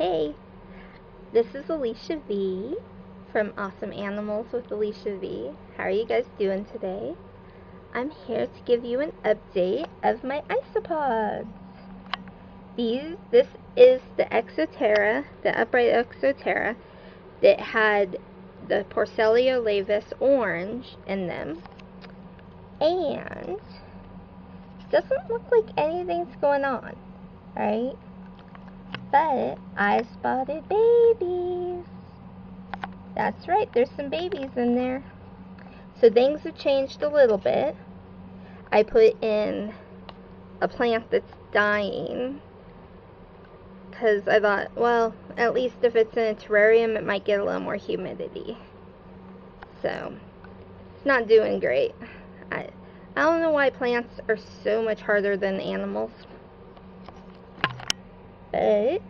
Hey, this is AlishaV from Awesome Animals with AlishaV. How are you guys doing today? I'm here to give you an update of my isopods. This is the exo-terra, the upright exo-terra that had the Porcellio Laevis orange in them. And it doesn't look like anything's going on, right? But I spotted babies. That's right, there's some babies in there. So things have changed a little bit. I put in a plant that's dying because I thought, well, at least if it's in a terrarium, it might get a little more humidity. So it's not doing great. I don't know why plants are so much harder than animals. But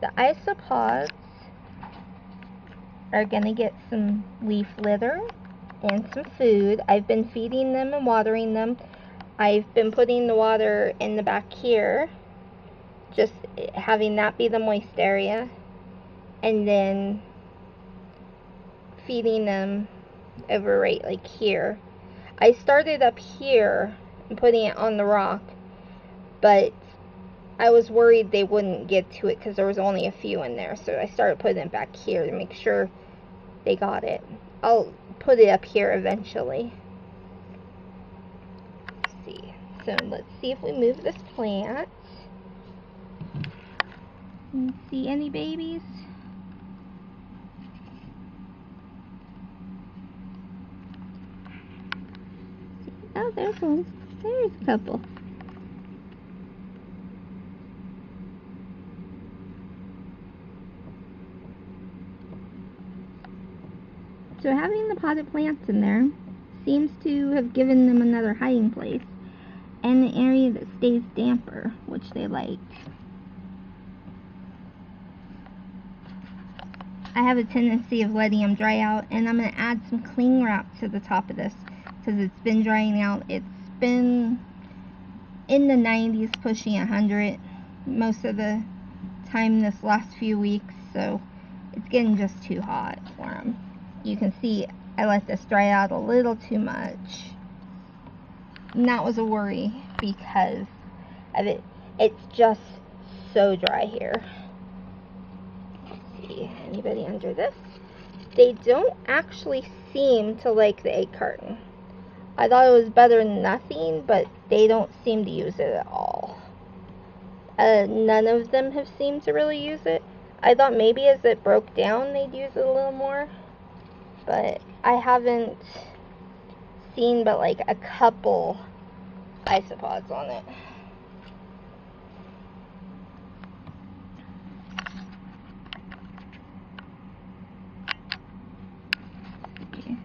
the isopods are going to get some leaf litter and some food. I've been feeding them and watering them. I've been putting the water in the back here, just having that be the moist area, and then feeding them over right like here. I started up here and putting it on the rock, but I was worried they wouldn't get to it because there was only a few in there, so I started putting it back here to make sure they got it. I'll put it up here eventually. Let's see. So let's see if we move this plant. See any babies? Oh, there's one. There's a couple. So having the potted plants in there seems to have given them another hiding place and an area that stays damper, which they like. I have a tendency of letting them dry out, and I'm going to add some cling wrap to the top of this because it's been drying out. It's been in the 90s, pushing 100 most of the time this last few weeks, so it's getting just too hot for them. You can see I let this dry out a little too much. And that was a worry because of it. It's just so dry here. Let's see, anybody under this? They don't actually seem to like the egg carton. I thought it was better than nothing, but they don't seem to use it at all. None of them have seemed to really use it. I thought maybe as it broke down they'd use it a little more, but I haven't seen but like a couple isopods on it. Okay.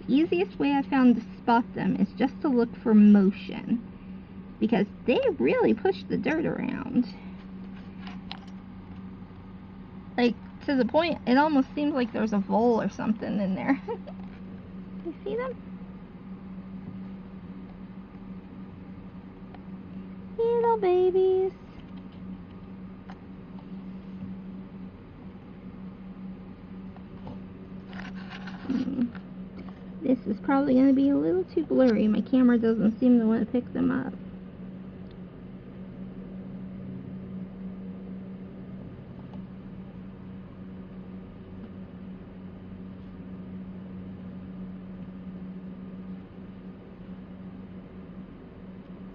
The easiest way I found to spot them is just to look for motion, because they really push the dirt around. Like, to the point, it almost seems like there's a vole or something in there. You see them? Little babies. This is probably going to be a little too blurry. My camera doesn't seem to want to pick them up.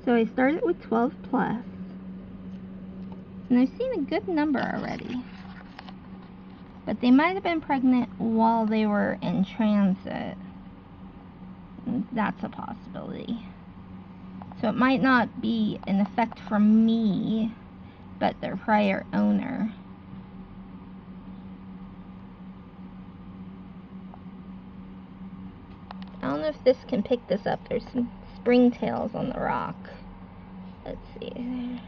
So I started with 12 plus, and I've seen a good number already. But they might have been pregnant while they were in transit. That's a possibility. So it might not be an effect from me, but their prior owner. I don't know if this can pick this up. There's some springtails on the rock. Let's see.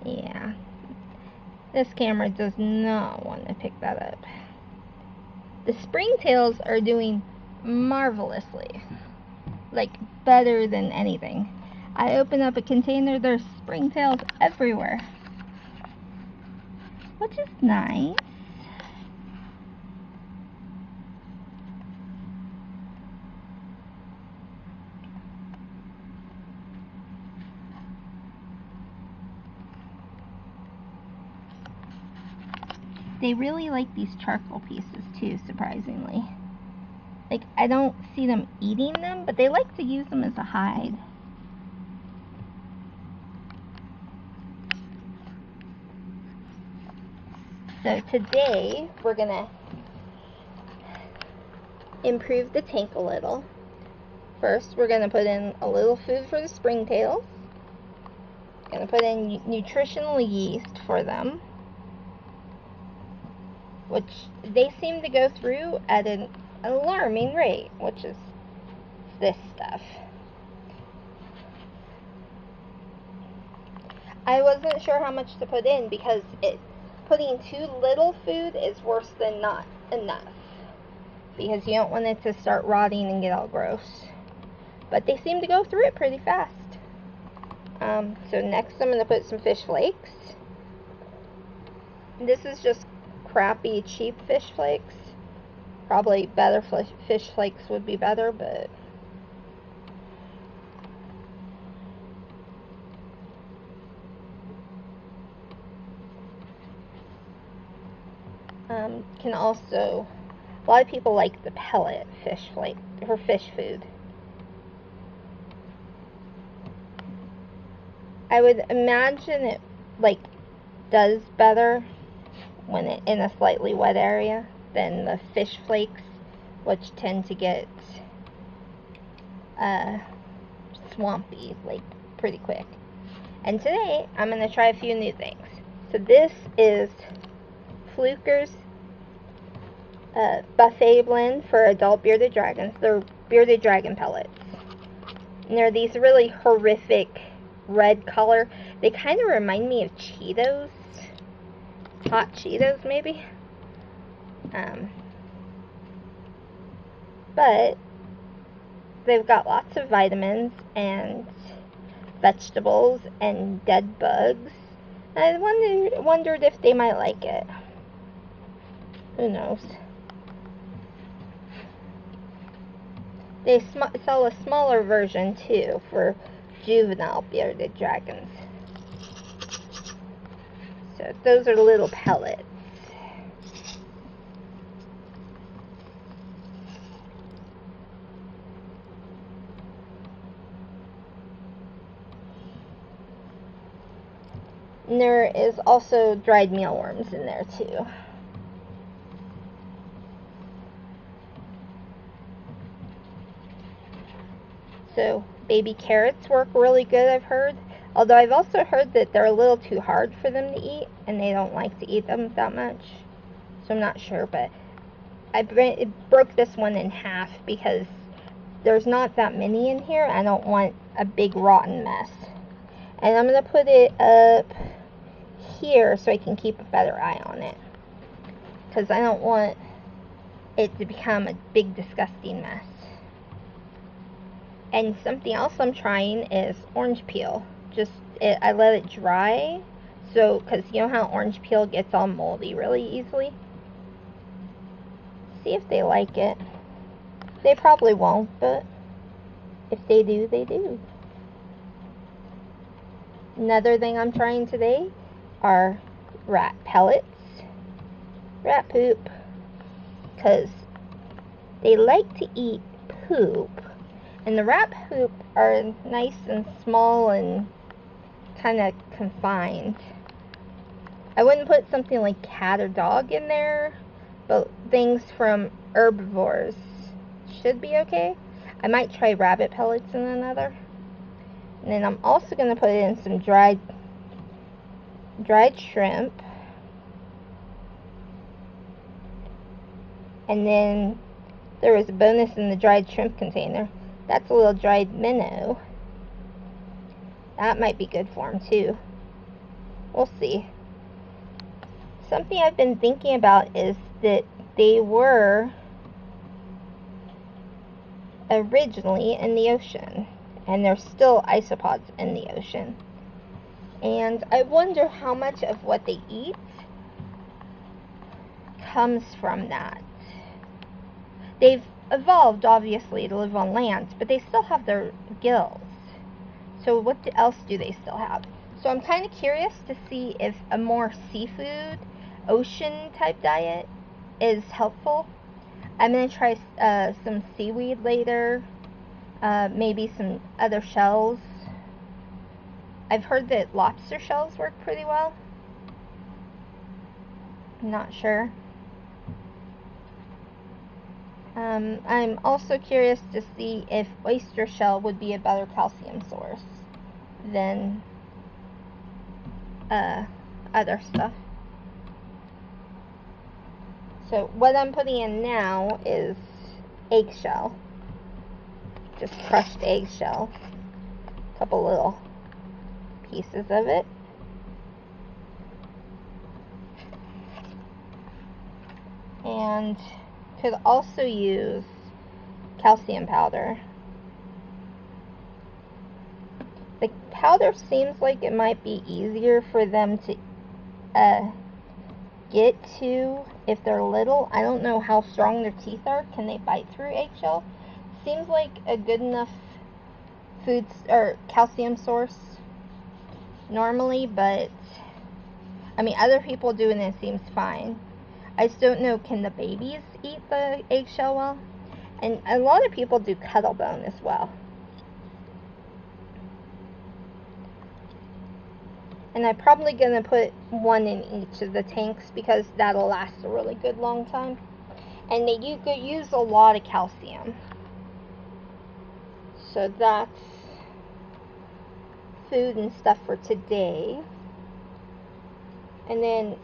Yeah. This camera does not want to pick that up. The springtails are doing marvelously. Like, better than anything. I open up a container, there's springtails everywhere, which is nice. They really like these charcoal pieces too, surprisingly. Like, I don't see them eating them, but they like to use them as a hide. So today, we're gonna improve the tank a little. First, we're gonna put in a little food for the springtails. Gonna put in nutritional yeast for them, which they seem to go through at an alarming rate, which is this stuff. I wasn't sure how much to put in because putting too little food is worse than not enough, because you don't want it to start rotting and get all gross. But they seem to go through it pretty fast. So next I'm going to put some fish flakes. This is just crappy, cheap fish flakes. Probably better fish flakes would be better, but can also, a lot of people like the pellet fish flake for fish food. I would imagine it does better when it in a slightly wet area than the fish flakes, which tend to get swampy pretty quick. And today I'm going to try a few new things. So this is Fluker's buffet blend for adult bearded dragons. They're bearded dragon pellets. And they're these really horrific red color. They kind of remind me of Cheetos. Hot Cheetos, maybe. But they've got lots of vitamins and vegetables and dead bugs. And I wondered if they might like it. Who knows? They sell a smaller version too for juvenile bearded dragons. So those are little pellets. And there is also dried mealworms in there too. So baby carrots work really good, I've heard. Although I've also heard that they're a little too hard for them to eat, and they don't like to eat them that much. So I'm not sure, but I broke this one in half because there's not that many in here. I don't want a big rotten mess. And I'm going to put it up here so I can keep a better eye on it, because I don't want it to become a big disgusting mess. And something else I'm trying is orange peel. I let it dry, so because you know how orange peel gets all moldy really easily. See if they like it. They probably won't, but if they do, they do. Another thing I'm trying today are rat pellets, rat poop, because they like to eat poop, and the rat poop are nice and small and kind of confined. I wouldn't put something like cat or dog in there, but things from herbivores should be okay. I might try rabbit pellets in another. And then I'm also going to put in some dried shrimp. And then there was a bonus in the dried shrimp container. That's a little dried minnow. That might be good for them too. We'll see. Something I've been thinking about is that they were originally in the ocean, and there's still isopods in the ocean. And I wonder how much of what they eat comes from that. They've evolved, obviously, to live on land, but they still have their gills. So what else do they still have? So I'm kind of curious to see if a more seafood, ocean type diet is helpful. I'm going to try some seaweed later, maybe some other shells. I've heard that lobster shells work pretty well. I'm not sure. I'm also curious to see if oyster shell would be a better calcium source than other stuff. So what I'm putting in now is eggshell, just crushed eggshell, a couple little pieces of it. And could also use calcium powder. The powder seems like it might be easier for them to get to if they're little. I don't know how strong their teeth are. Can they bite through eggshell? Seems like a good enough food or calcium source normally, but I mean, other people do and it seems fine. I just don't know, can the babies eat the eggshell well? And a lot of people do cuttlebone as well. And I'm probably going to put one in each of the tanks because that'll last a really good long time. And you could use a lot of calcium. So that's food and stuff for today. And then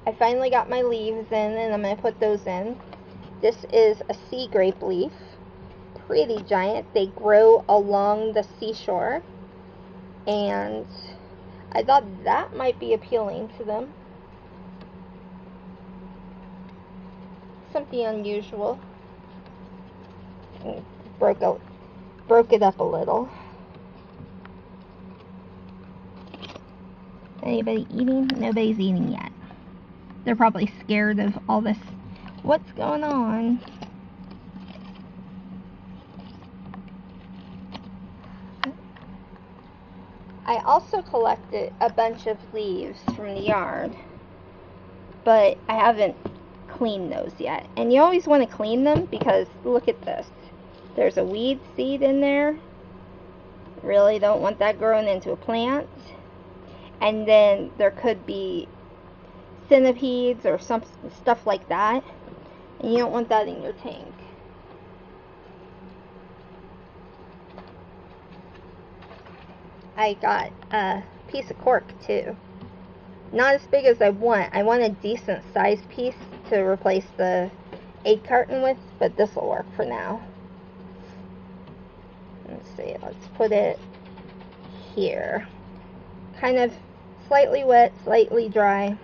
I finally got my leaves in, and I'm going to put those in. This is a sea grape leaf. Pretty giant. They grow along the seashore. And I thought that might be appealing to them. Something unusual. Broke it up a little. Anybody eating? Nobody's eating yet. They're probably scared of all this. What's going on? I also collected a bunch of leaves from the yard, but I haven't cleaned those yet. And you always want to clean them because look at this. There's a weed seed in there. Really don't want that growing into a plant. And then there could be centipedes or some stuff like that, and you don't want that in your tank. I got a piece of cork too. Not as big as I want. I want a decent sized piece to replace the egg carton with, but this will work for now. Let's see, let's put it here. Kind of slightly wet, slightly dry.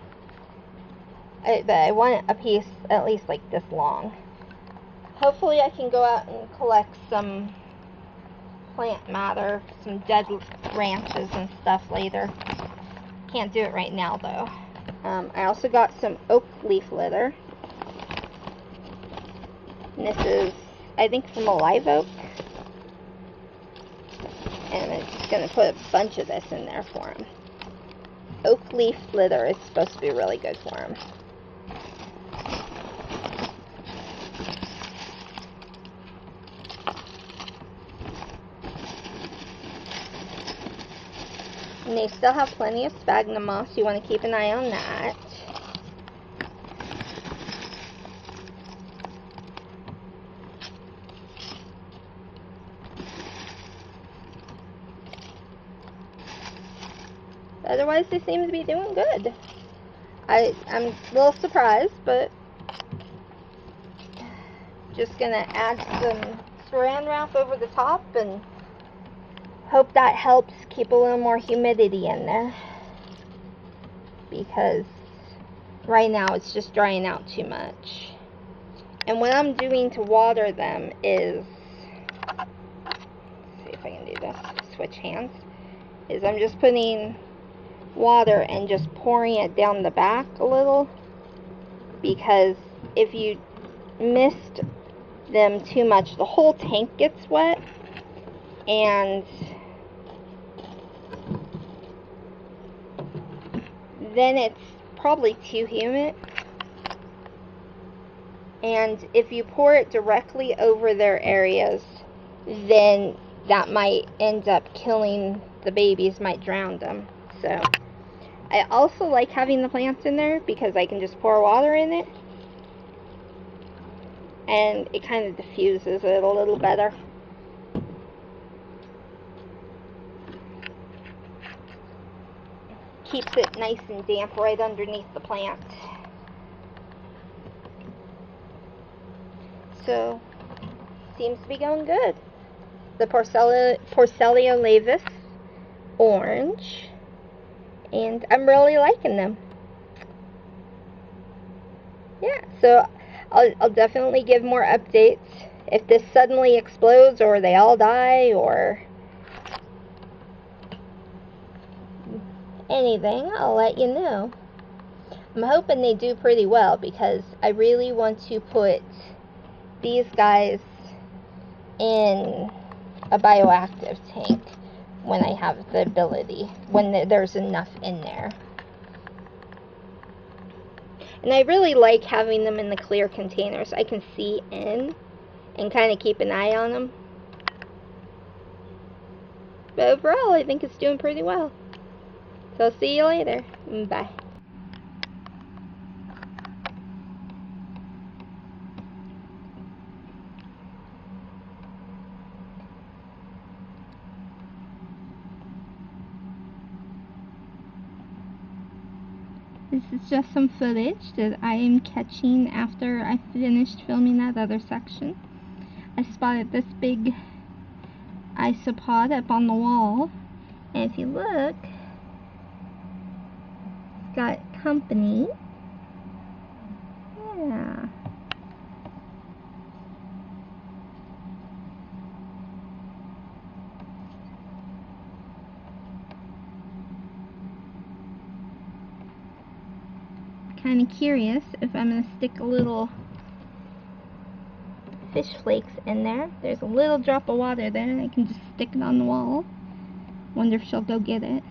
But I want a piece at least like this long. Hopefully I can go out and collect some plant matter, some dead branches and stuff later. Can't do it right now though. I also got some oak leaf litter. And this is, I think, from a live oak. And I'm just going to put a bunch of this in there for him. Oak leaf litter is supposed to be really good for him. And they still have plenty of sphagnum moss. You want to keep an eye on that. Otherwise, they seem to be doing good. I'm a little surprised, but just gonna add some saran wrap over the top and hope that helps keep a little more humidity in there, because right now it's just drying out too much. And what I'm doing to water them is, let's see if if I can do this, switch hands, is I'm just putting water and just pouring it down the back a little, because if you mist them too much, the whole tank gets wet, and then it's probably too humid. And if you pour it directly over their areas, then that might end up killing the babies, might drown them. So I also like having the plants in there because I can just pour water in it and it kind of diffuses it a little better. Keeps it nice and damp right underneath the plant. So, seems to be going good. The Porcellio Laevis orange, and I'm really liking them. Yeah, so I'll definitely give more updates if this suddenly explodes or they all die or anything. I'll let you know. I'm hoping they do pretty well because I really want to put these guys in a bioactive tank when I have the ability, when there's enough in there. And I really like having them in the clear containers. I can see in and kind of keep an eye on them. But overall, I think it's doing pretty well. So I'll see you later. Bye. This is just some footage that I am catching after I finished filming that other section. I spotted this big isopod up on the wall, and if you look, it's got company. Yeah. Kind of curious if I'm going to stick a little fish flakes in there. There's a little drop of water there and I can just stick it on the wall. Wonder if she'll go get it.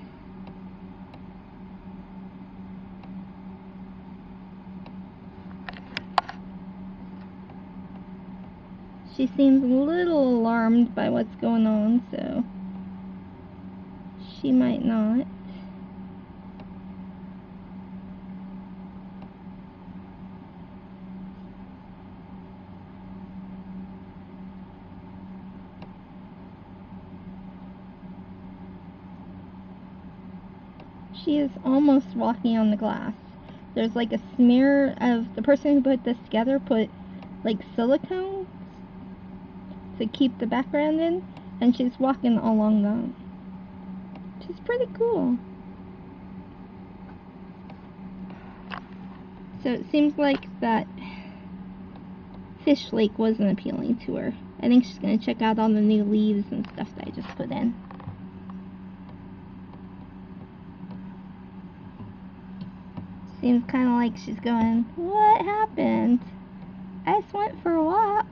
She seems a little alarmed by what's going on, so she might not. She is almost walking on the glass. There's like a smear of, the person who put this together put like silicone to keep the background in, and she's walking along that. Which is pretty cool. So it seems like that fish lake wasn't appealing to her. I think she's going to check out all the new leaves and stuff that I just put in. Seems kind of like she's going, what happened? I just went for a walk.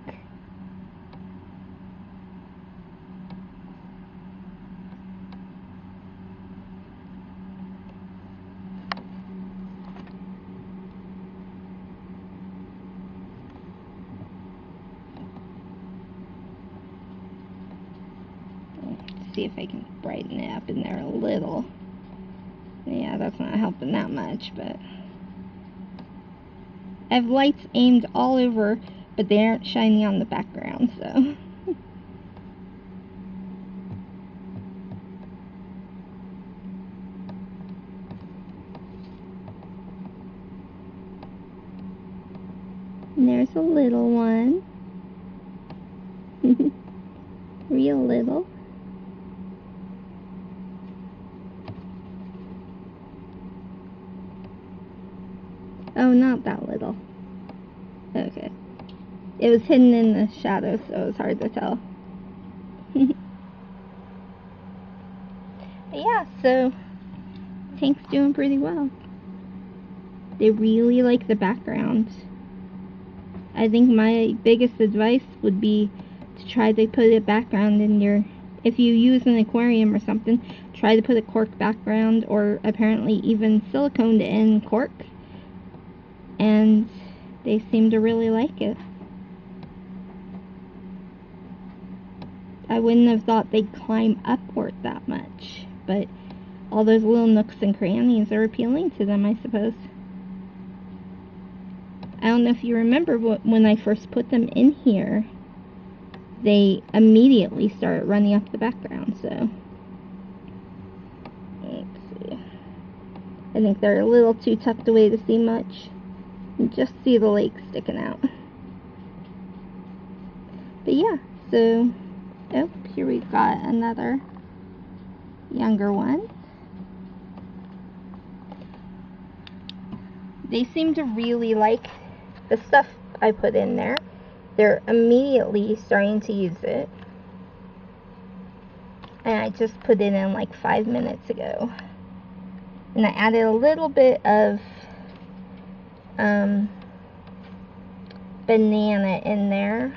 Let's see if I can brighten it up in there a little. Yeah, that's not helping that much, but I have lights aimed all over, but they aren't shining on the background, so. And there's a little one. Real little. Oh, not that little. Okay. It was hidden in the shadows, so it was hard to tell. But yeah, so tank's doing pretty well. They really like the background. I think my biggest advice would be to try to put a background in your, if you use an aquarium or something, try to put a cork background, or apparently even siliconed in cork, and they seem to really like it. I wouldn't have thought they'd climb upward that much, but all those little nooks and crannies are appealing to them, I suppose. I don't know if you remember when I first put them in here, they immediately started running up the background, so let's see. I think they're a little too tucked away to see much. You just see the legs sticking out. But yeah, so, oh, here we've got another younger one. They seem to really like the stuff I put in there. They're immediately starting to use it. And I just put it in like 5 minutes ago. And I added a little bit of banana in there.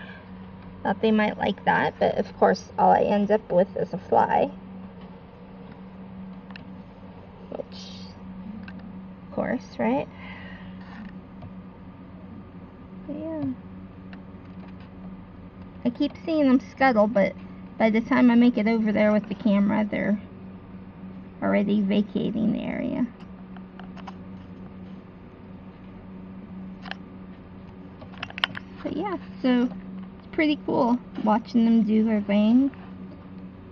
Thought they might like that, but of course all I end up with is a fly. Which, of course, right? But yeah. I keep seeing them scuttle, but by the time I make it over there with the camera, they're already vacating the area. But yeah, so it's pretty cool watching them do their thing.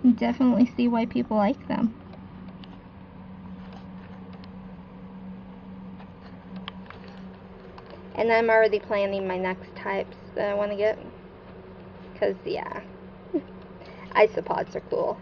You definitely see why people like them. And I'm already planning my next types that I want to get. Because, yeah, isopods are cool.